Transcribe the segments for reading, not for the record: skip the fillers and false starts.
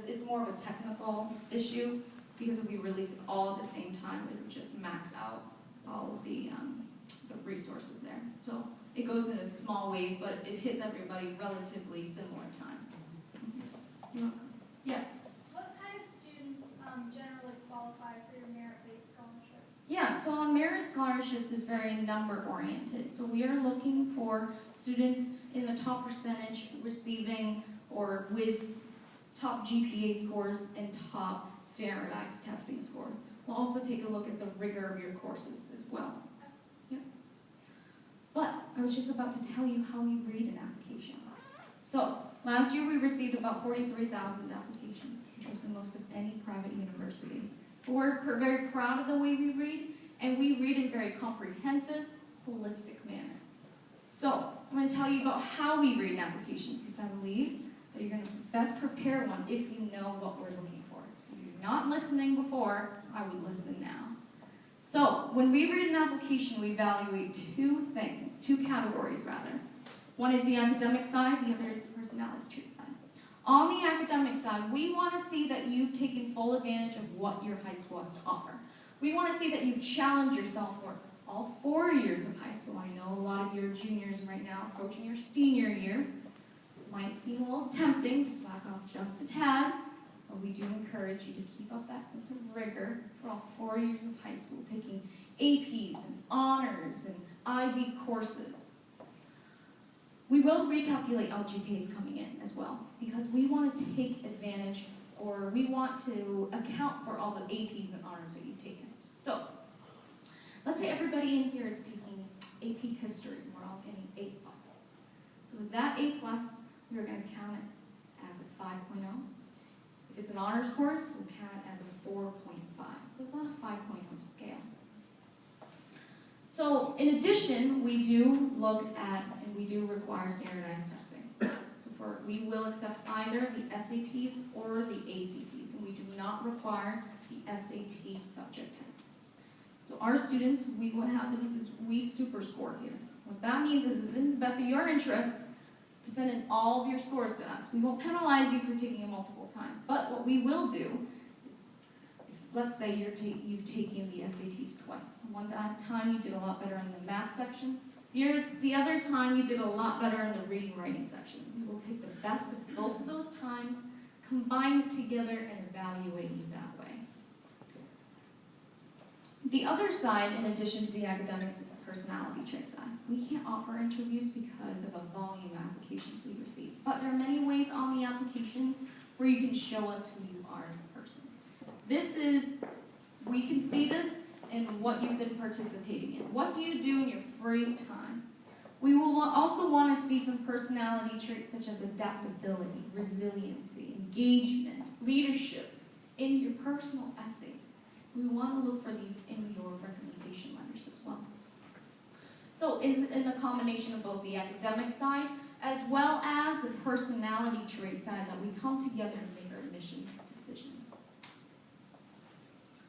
because it's more of a technical issue, because if we release it all at the same time, it would just max out all of the resources there. So it goes in a small wave, but it hits everybody relatively similar times. Yes? What kind of students generally qualify for your merit-based scholarships? Yeah, so on merit scholarships, it's very number-oriented. So we are looking for students in the top percentage receiving or with top GPA scores and top standardized testing score. We'll also take a look at the rigor of your courses as well. Yeah. But I was just about to tell you how we read an application. So last year we received about 43,000 applications, which was the most of any private university. But we're very proud of the way we read, and we read in a very comprehensive, holistic manner. So I'm going to tell you about how we read an application, because I believe that you're going to best prepare one if you know what we're looking for. If you're not listening before, I would listen now. So when we read an application, we evaluate two categories rather. One is the academic side, the other is the personality trait side. On the academic side, we want to see that you've taken full advantage of what your high school has to offer. We want to see that you've challenged yourself for all 4 years of high school. I know a lot of you are juniors right now, approaching your senior year. It might seem a little tempting to slack off just a tad, but we do encourage you to keep up that sense of rigor for all 4 years of high school, taking APs and honors and IB courses. We will recalculate LGPAs coming in as well, because we want to take advantage, or we want to account for all the APs and honors that you've taken. So, let's say everybody in here is taking AP History, and we're all getting A+. So with that A+, we're going to count it as a 5.0. If it's an honors course, we'll count it as a 4.5. So it's on a 5.0 scale. So in addition, we do look at, and we do require standardized testing. So we will accept either the SATs or the ACTs, and we do not require the SAT subject tests. So our students, what happens is we super score here. What that means is it's in the best of your interest to send in all of your scores to us. We won't penalize you for taking it multiple times, but what we will do is, let's say you've taken the SATs twice. One time you did a lot better in the math section. The other time you did a lot better in the reading writing section. We will take the best of both of those times, combine it together, and evaluate you that way. The other side, in addition to the academics, is the personality trait side. We can't offer interviews because of the volume of applications we receive. But there are many ways on the application where you can show us who you are as a person. We can see this in what you've been participating in. What do you do in your free time? We will also want to see some personality traits such as adaptability, resiliency, engagement, leadership in your personal essays. We want to look for these in your recommendation letters as well. So it's in a combination of both the academic side as well as the personality trait side that we come together and make our admissions decision.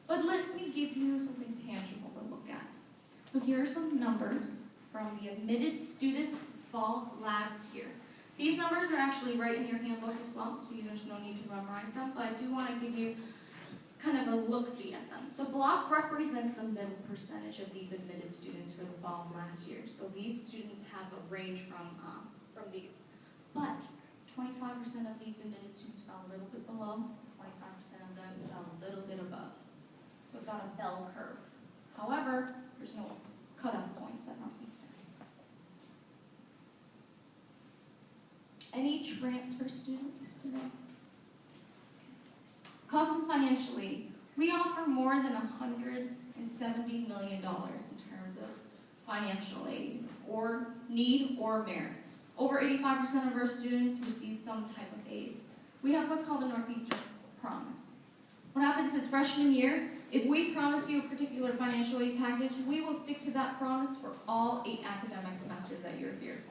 But let me give you something tangible to look at. So here are some numbers from the admitted students fall last year. These numbers are actually right in your handbook as well, so there's no need to memorize them, but I do want to give you kind of a look-see at them. The block represents the middle percentage of these admitted students for the fall of last year. So these students have a range from these. But 25% of these admitted students fell a little bit below, 25% of them fell a little bit above. So it's on a bell curve. However, there's no cutoff points at Northeastern. Any transfer students today? Cost and financial aid. We offer more than $170 million in terms of financial aid, or need, or merit. Over 85% of our students receive some type of aid. We have what's called a Northeastern Promise. What happens is freshman year, if we promise you a particular financial aid package, we will stick to that promise for all 8 academic semesters that you're here.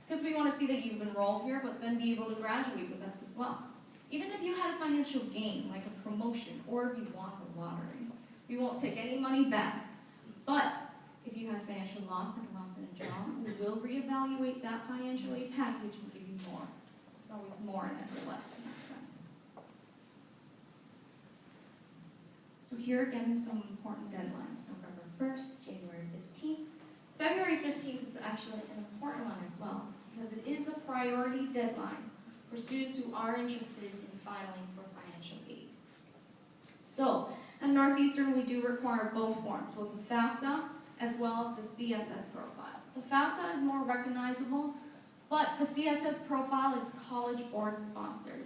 Because we want to see that you've enrolled here, but then be able to graduate with us as well. Even if you had a financial gain, like a promotion, or if you won the lottery, we won't take any money back. But if you had financial loss and loss in a job, we will reevaluate that financial aid package and give you more. There's always more and never less in that sense. So here again are some important deadlines. November 1st, January 15th. February 15th is actually an important one as well, because it is the priority deadline for students who are interested in filing for financial aid. So, at Northeastern we do require both forms, both the FAFSA as well as the CSS profile. The FAFSA is more recognizable, but the CSS profile is College Board sponsored.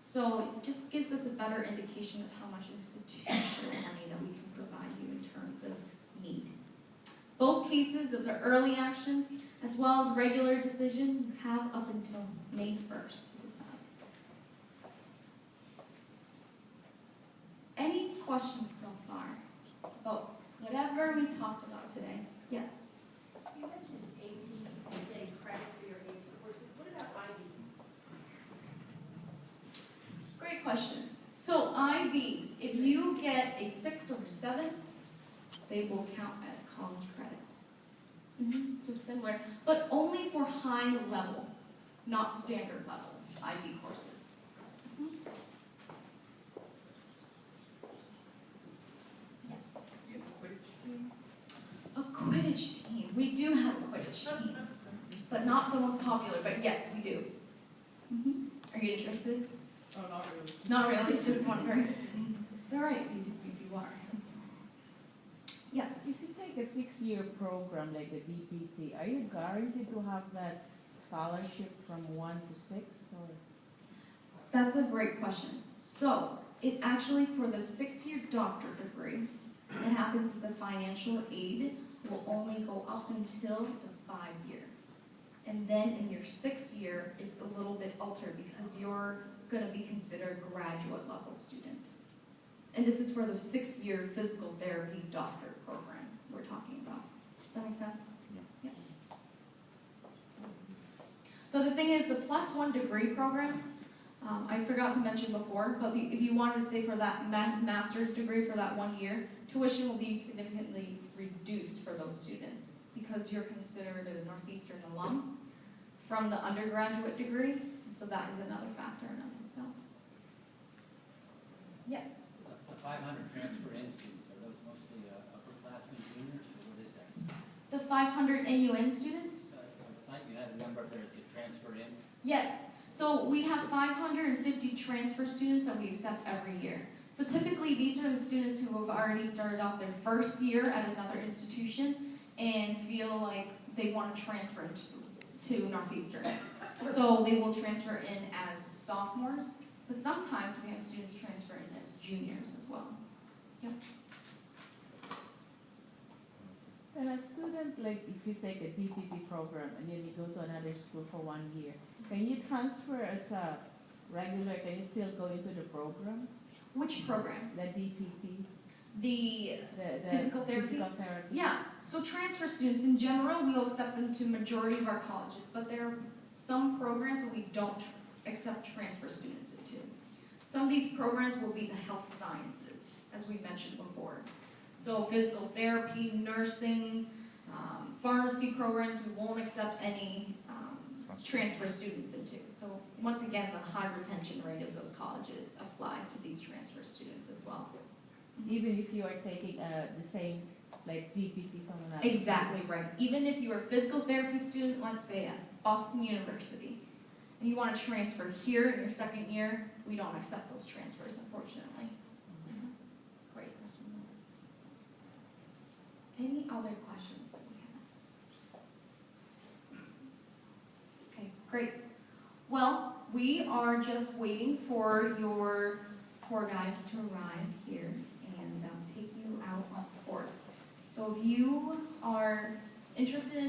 So it just gives us a better indication of how much institutional money that we can provide you in terms of need. Both cases of the early action as well as regular decision, you have up until May 1st to decide. Any questions so far about whatever we talked about today? Yes? You mentioned AP and getting credits for your AP courses. What about IB? Great question. So IB, if you get a 6 or a 7, they will count as college credit. So similar, but only for high level, not standard level IB courses. Yes? You have a Quidditch team? A Quidditch team. We do have a Quidditch team, but not the most popular, but yes, we do. Are you interested? Oh, not really. Not really, just wondering. It's all right if you are. Yes? If you take a 6-year program like the DPT, are you guaranteed to have that scholarship from 1 to 6? Or? That's a great question. So, it actually, for the 6-year doctorate degree, what happens is the financial aid will only go up until the 5-year. And then in your 6th year, it's a little bit altered because you're going to be considered a graduate level student. And this is for the 6-year physical therapy doctorate program we're talking about. Does that make sense? Yeah. So the thing is, the +1 degree program, I forgot to mention before, but if you wanted to say for that master's degree for that 1 year, tuition will be significantly reduced for those students because you're considered a Northeastern alum from the undergraduate degree, and so that is another factor in of itself. Yes? The 500 transfer-in students, are those mostly upperclassmen, juniors, or what is that? The 500 NUN students? I thought you had a number there as the transfer-in. Yes. So we have 550 transfer students that we accept every year. So typically these are the students who have already started off their first year at another institution and feel like they want to transfer to Northeastern. So they will transfer in as sophomores, but sometimes we have students transfer in as juniors as well. Yep. And a student, like if you take a DPT program and then you go to another school for 1 year, can you transfer as a regular, can you still go into the program? Which program? The DPT? The physical therapy? Physical therapy. Yeah, so transfer students, in general, we'll accept them to majority of our colleges, but there are some programs that we don't accept transfer students into. Some of these programs will be the health sciences, as we mentioned before. So physical therapy, nursing, pharmacy programs, we won't accept any transfer students into. So once again, the high retention rate of those colleges applies to these transfer students as well. Even if you are taking the same, like DPT from another Exactly right. Even if you're a physical therapy student, let's say at Boston University, and you want to transfer here in your 2nd year, we don't accept those transfers, unfortunately. Great question. Any other questions that we have? Okay, great. Well, we are just waiting for your tour guides to arrive here and take you out on board. So if you are interested in